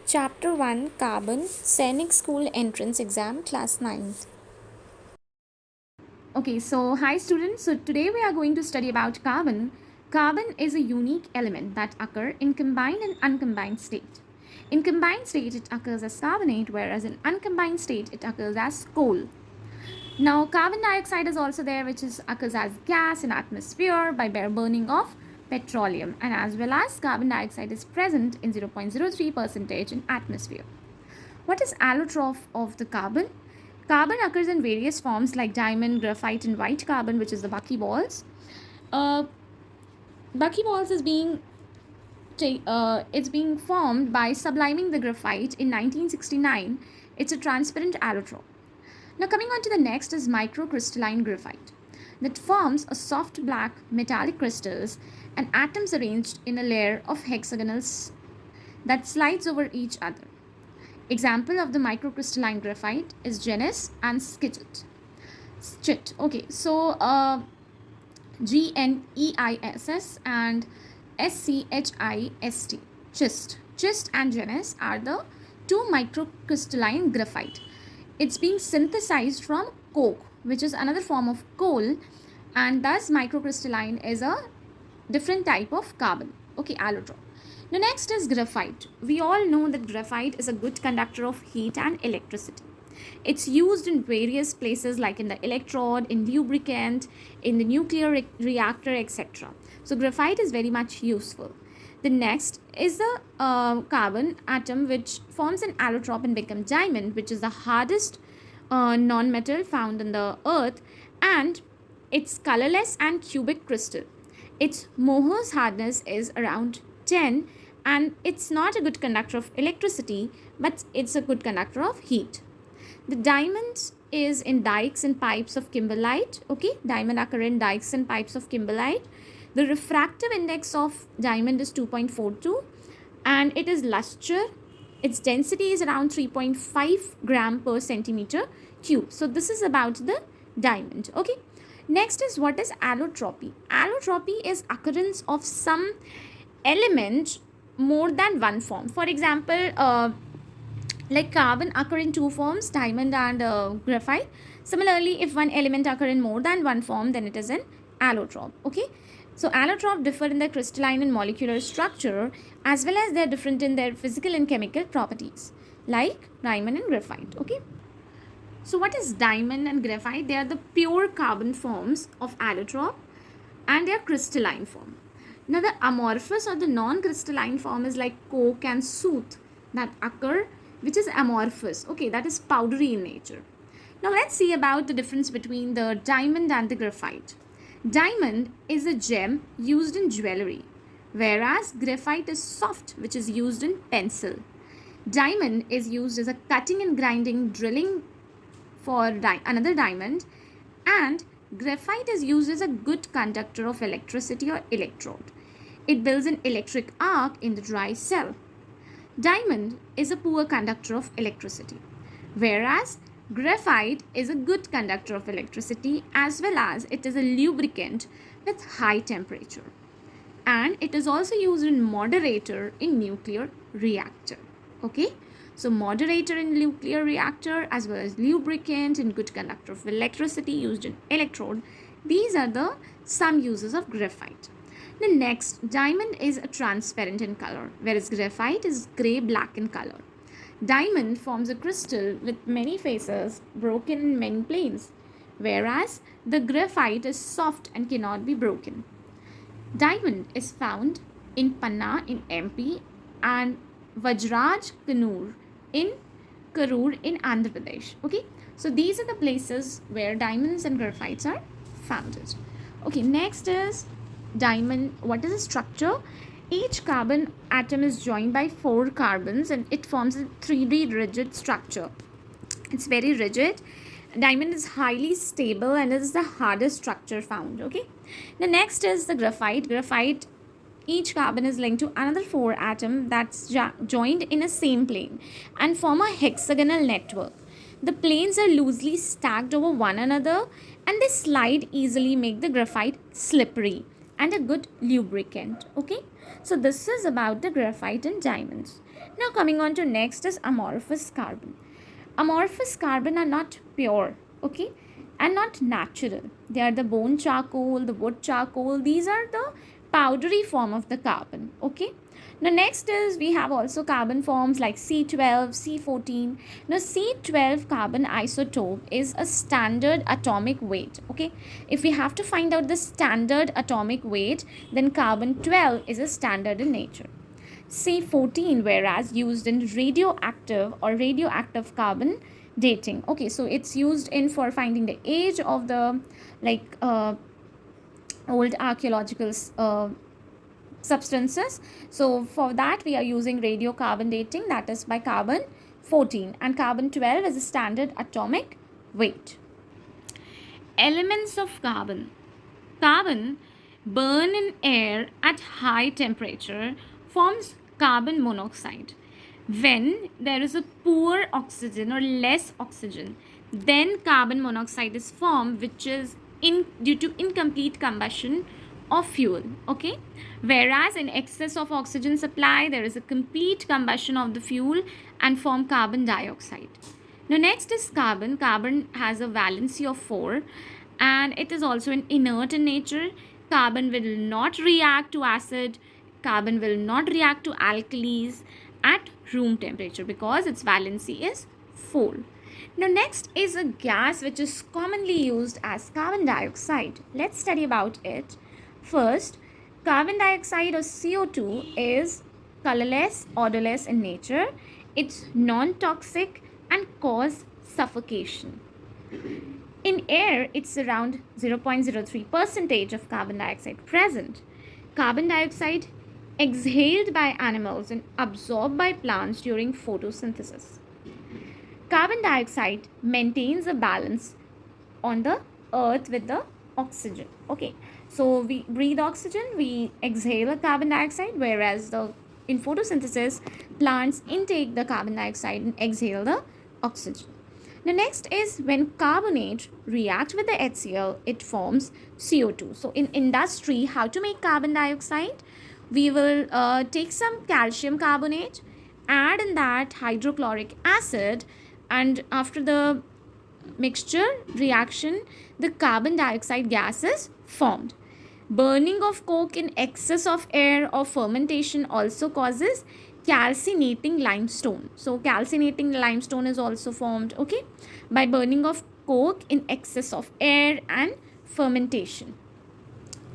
Chapter 1 Carbon Sainik School Entrance Exam Class 9th. Okay, so hi students. So today we are going to study about carbon. Carbon is a unique element that occur in combined and uncombined state. In combined state it occurs as carbonate, whereas in uncombined state it occurs as coal. Now carbon dioxide is also there, which occurs as gas in atmosphere by bare burning of petroleum, and as well as carbon dioxide is present in 0.03% in atmosphere. What is allotrope of the carbon? Carbon occurs in various forms like diamond, graphite, and white carbon, which is the buckyballs. Uh, buckyballs is it's being formed by subliming the graphite in 1969. It's a transparent allotrope. Now coming on to the next is microcrystalline graphite that forms a soft black metallic crystals and atoms arranged in a layer of hexagonals that slides over each other. Example of the microcrystalline graphite is gneiss and schist. Okay, so GNEISS and SCHIST. Schist and gneiss are the two microcrystalline graphite. It's being synthesized from coke, which is another form of coal, and thus microcrystalline is a different type of carbon. Okay, allotrope. Now next is graphite. We all know that graphite is a good conductor of heat and electricity. It's used in various places like in the electrode, in lubricant, in the nuclear reactor, etc. So graphite is very much useful. The next is the carbon atom, which forms an allotrope and becomes diamond, which is the hardest non-metal found on the earth, and it's colorless and cubic crystal. Its Mohs hardness is around 10, and it's not a good conductor of electricity, but it's a good conductor of heat. The diamond is in dikes and pipes of kimberlite. Okay, diamond occur in dikes and pipes of kimberlite. The refractive index of diamond is 2.42, and it is luster. Its density is around 3.5 gram per centimeter cube. So this is about the diamond. Okay. Next is what is allotropy. Allotropy is occurrence of some element more than one form. For example, like carbon occur in two forms, diamond and graphite. Similarly, if one element occur in more than one form, then it is an allotrope. Okay, so allotrope differ in their crystalline and molecular structure, as well as they are different in their physical and chemical properties, like diamond and graphite. Okay, so what is diamond and graphite? They are the pure carbon forms of allotrope, and they are crystalline form. Now the amorphous or the non-crystalline form is like coke and soot that occur, which is amorphous. Okay, that is powdery in nature. Now let's see about the difference between the diamond and the graphite. Diamond is a gem used in jewelry, whereas graphite is soft, which is used in pencil. Diamond is used as a cutting and grinding drilling for another diamond, and graphite is used as a good conductor of electricity or electrode. It builds an electric arc in the dry cell. Diamond is a poor conductor of electricity, whereas graphite is a good conductor of electricity, as well as it is a lubricant with high temperature. And it is also used in moderator in nuclear reactor. Okay, so moderator in nuclear reactor, as well as lubricant and good conductor of electricity used in electrode. These are the some uses of graphite. The next, diamond is transparent in color, whereas graphite is gray-black in color. Diamond forms a crystal with many faces, broken in many planes, whereas the graphite is soft and cannot be broken. Diamond is found in Panna in MP and Vajraj in Karur in Andhra Pradesh. Okay, so these are the places where diamonds and graphites are founded. Okay, next is diamond. What is the structure? Each carbon atom is joined by 4 carbons and it forms a 3D rigid structure. It's very rigid. Diamond is highly stable and is the hardest structure found. Okay, the next is the graphite. Each carbon is linked to another 4 atom that's joined in a same plane and form a hexagonal network. The planes are loosely stacked over one another and they slide easily, make the graphite slippery and a good lubricant. Okay, so this is about the graphite and diamonds. Now coming on to next is amorphous carbon. Amorphous carbon are not pure, okay, and not natural. They are the bone charcoal, the wood charcoal. These are the powdery form of the carbon, okay. Now next is we have also carbon forms like C12, C14. Now C12 carbon isotope is a standard atomic weight, okay. If we have to find out the standard atomic weight, then carbon 12 is a standard in nature. C14, whereas used in radioactive carbon dating. Okay, so it's used in for finding the age of the like old archaeological substances. So for that we are using radiocarbon dating, that is by carbon 14, and carbon 12 is a standard atomic weight. Elements of carbon. Carbon burn in air at high temperature forms carbon monoxide. When there is a poor oxygen or less oxygen, then carbon monoxide is formed, which is due to incomplete combustion of fuel, okay. Whereas in excess of oxygen supply, there is a complete combustion of the fuel and form carbon dioxide. Now next is carbon. Carbon has a valency of 4 and it is also an inert in nature. Carbon will not react to acid. Carbon will not react to alkalis at room temperature because its valency is 4. Now next is a gas which is commonly used as carbon dioxide. Let's study about it. First, carbon dioxide or CO2 is colorless, odorless in nature. It's non-toxic and cause suffocation. In air, it's around 0.03% of carbon dioxide present. Carbon dioxide exhaled by animals and absorbed by plants during photosynthesis. Carbon dioxide maintains a balance on the earth with the oxygen. Okay, so we breathe oxygen, we exhale a carbon dioxide, whereas in photosynthesis, plants intake the carbon dioxide and exhale the oxygen. The next is when carbonate react with the HCl, it forms CO2. So in industry, how to make carbon dioxide? We will take some calcium carbonate, add in that hydrochloric acid, and after the mixture reaction, the carbon dioxide gas is formed. Burning of coke in excess of air or fermentation also causes calcinating limestone. So calcinating limestone is also formed, okay, by burning of coke in excess of air and fermentation.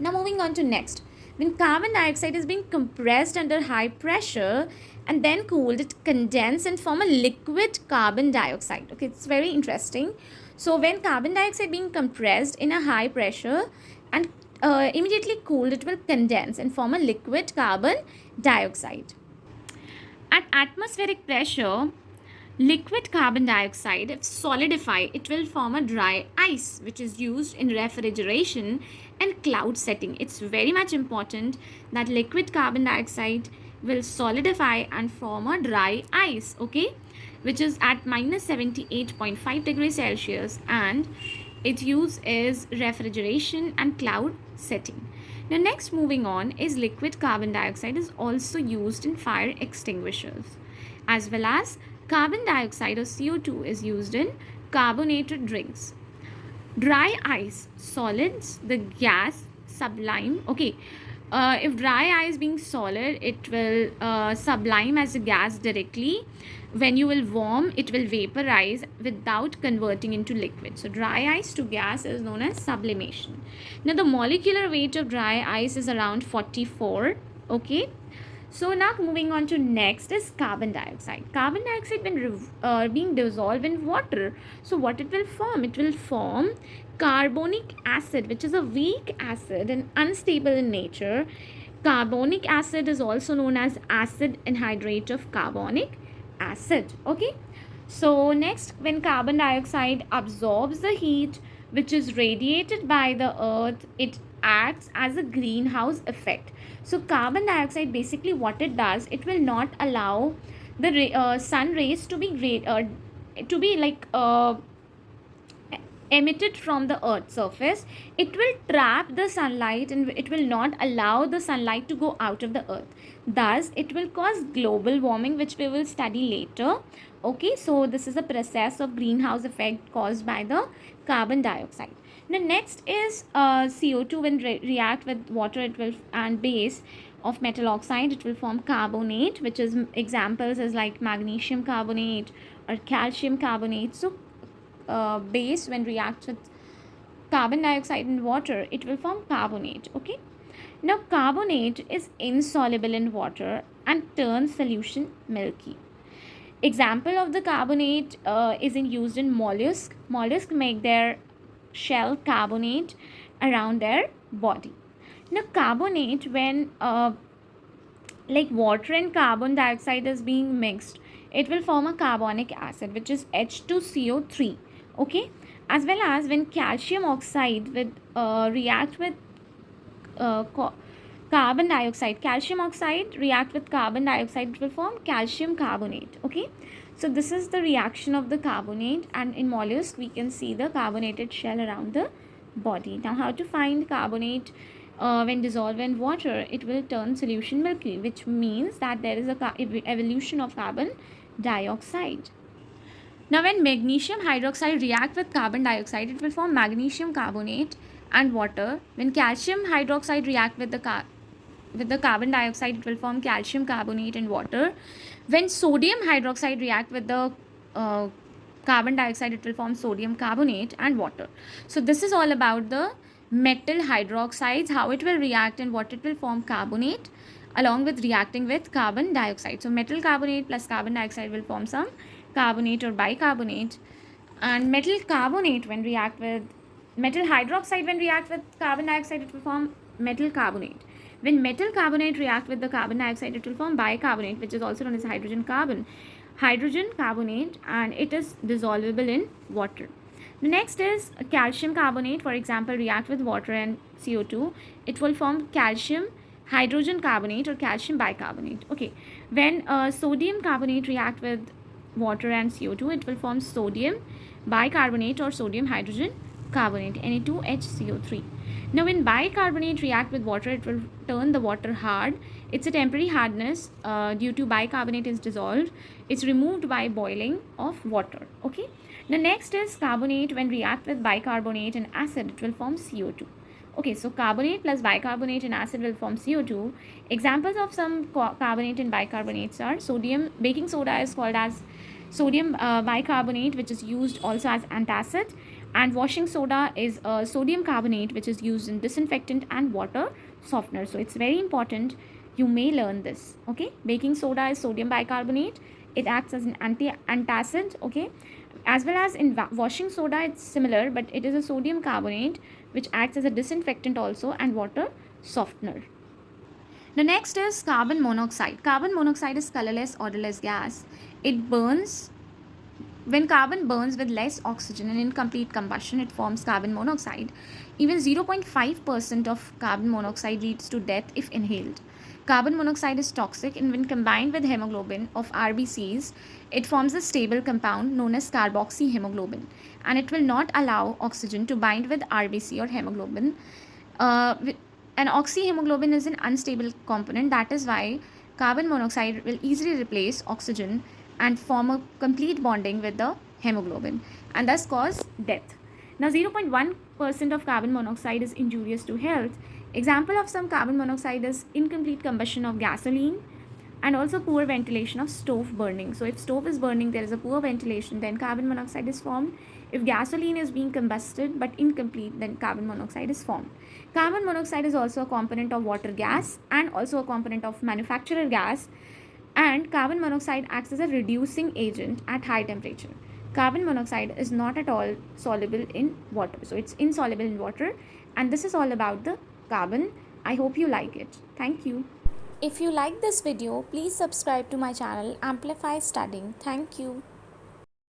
Now moving on to next. When carbon dioxide is being compressed under high pressure and then cooled, it condenses and form a liquid carbon dioxide. Okay, it's very interesting. So when carbon dioxide being compressed in a high pressure and immediately cooled, it will condense and form a liquid carbon dioxide. At atmospheric pressure, liquid carbon dioxide, if solidify, it will form a dry ice, which is used in refrigeration and cloud setting. It's very much important that liquid carbon dioxide will solidify and form a dry ice, okay, which is at minus 78.5 degrees Celsius, and its use is refrigeration and cloud setting. Now next, moving on, is liquid carbon dioxide is also used in fire extinguishers, as well as carbon dioxide or CO2 is used in carbonated drinks. Dry ice solids the gas sublime. Okay, if dry ice being solid, it will sublime as a gas directly. When you will warm, it will vaporize without converting into liquid. So dry ice to gas is known as sublimation. Now the molecular weight of dry ice is around 44. Okay, so now moving on to next is carbon dioxide. Carbon dioxide when being dissolved in water, so what it will form? It will form carbonic acid, which is a weak acid and unstable in nature. Carbonic acid is also known as acid anhydride of carbonic acid. Okay, so next, when carbon dioxide absorbs the heat which is radiated by the earth, it acts as a greenhouse effect. So carbon dioxide, basically what it does, it will not allow the sun rays to be great to be like emitted from the earth's surface, it will trap the sunlight and it will not allow the sunlight to go out of the earth. Thus it will cause global warming, which we will study later. Okay, so this is a process of greenhouse effect caused by the carbon dioxide. Now next is CO2. When react with water, it will, and base of metal oxide, it will form carbonate, which is examples is like magnesium carbonate or calcium carbonate. So base when reacts with carbon dioxide and water, it will form carbonate. Okay, now carbonate is insoluble in water and turns solution milky. Example of the carbonate is in used in mollusk. Mollusk make their shell carbonate around their body. Now carbonate, when like water and carbon dioxide is being mixed, it will form a carbonic acid, which is H2CO3. Okay, as well as when calcium oxide with react with uh, co- carbon dioxide, calcium oxide react with carbon dioxide, it will form calcium carbonate. Okay, so this is the reaction of the carbonate, and in mollusk we can see the carbonated shell around the body. Now how to find carbonate? When dissolved in water, it will turn solution milky, which means that there is a evolution of carbon dioxide. Now, when magnesium hydroxide react with carbon dioxide, it will form magnesium carbonate and water. When calcium hydroxide react with the carbon dioxide, it will form calcium carbonate and water. When sodium hydroxide react with the uh, carbon dioxide, it will form sodium carbonate and water. So this is all about the metal hydroxides, how it will react and what it will form carbonate along with reacting with carbon dioxide. So metal carbonate plus carbon dioxide will form some carbonate or bicarbonate, and metal carbonate when react with metal hydroxide, when react with carbon dioxide, it will form metal carbonate. When metal carbonate react with the carbon dioxide, it will form bicarbonate, which is also known as hydrogen carbonate, and it is dissolvable in water. The next is calcium carbonate. For example, react with water and CO2, it will form calcium hydrogen carbonate or calcium bicarbonate. Okay, when sodium carbonate react with water and CO2, it will form sodium bicarbonate or sodium hydrogen carbonate, Na2HCO3. Now when bicarbonate react with water, it will turn the water hard. It's a temporary hardness due to bicarbonate is dissolved. It's removed by boiling of water. Okay, the next is carbonate. When react with bicarbonate and acid, it will form CO2. Okay, so carbonate plus bicarbonate and acid will form CO2. Examples of some carbonate and bicarbonates are sodium. Baking soda is called as sodium bicarbonate, which is used also as antacid, and washing soda is sodium carbonate, which is used in disinfectant and water softener. So it's very important you may learn this. Okay, baking soda is sodium bicarbonate, it acts as an antacid. Okay, as well as in washing soda, it's similar, but it is a sodium carbonate which acts as a disinfectant also and water softener. The next is carbon monoxide. Carbon monoxide is colorless, odorless gas. It burns. When carbon burns with less oxygen and incomplete combustion, it forms carbon monoxide. Even 0.5% of carbon monoxide leads to death if inhaled. Carbon monoxide is toxic, and when combined with hemoglobin of RBCs, it forms a stable compound known as carboxyhemoglobin, and it will not allow oxygen to bind with RBC or hemoglobin. Uh, an oxyhemoglobin is an unstable component. That is why carbon monoxide will easily replace oxygen and form a complete bonding with the hemoglobin and thus cause death. Now 0.1% of carbon monoxide is injurious to health. Example of some carbon monoxide is incomplete combustion of gasoline and also poor ventilation of stove burning. So if stove is burning, there is a poor ventilation, then carbon monoxide is formed. If gasoline is being combusted but incomplete, then carbon monoxide is formed. Carbon monoxide is also a component of water gas and also a component of manufacturer gas, and carbon monoxide acts as a reducing agent at high temperature. Carbon monoxide is not at all soluble in water, so it's insoluble in water, and this is all about the carbon. I hope you like it. Thank you. If you like this video, please subscribe to my channel Amplify Studying. Thank you.